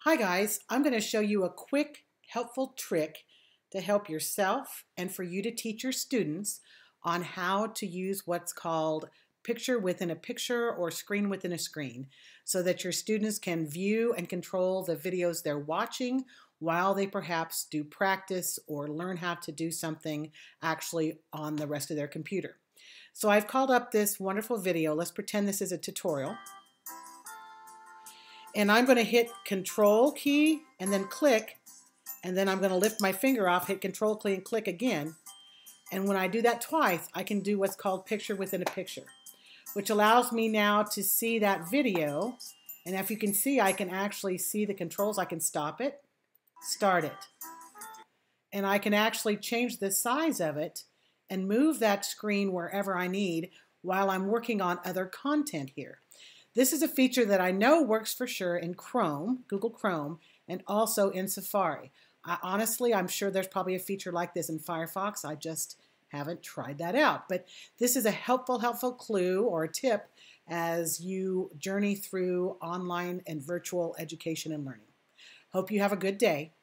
Hi guys, I'm going to show you a quick, helpful trick to help yourself and for you to teach your students on how to use what's called picture within a picture or screen within a screen so that your students can view and control the videos they're watching while they perhaps do practice or learn how to do something actually on the rest of their computer. So I've called up this wonderful video. Let's pretend this is a tutorial. And I'm going to hit Control key and then click, and then I'm going to lift my finger off, hit Control key and click again. And when I do that twice, I can do what's called picture within a picture, which allows me now to see that video. And if you can see, I can actually see the controls. I can stop it, start it. And I can actually change the size of it and move that screen wherever I need while I'm working on other content here. This is a feature that I know works for sure in Chrome, Google Chrome, and also in Safari. Honestly, I'm sure there's probably a feature like this in Firefox. I just haven't tried that out. But this is a helpful clue or a tip as you journey through online and virtual education and learning. Hope you have a good day.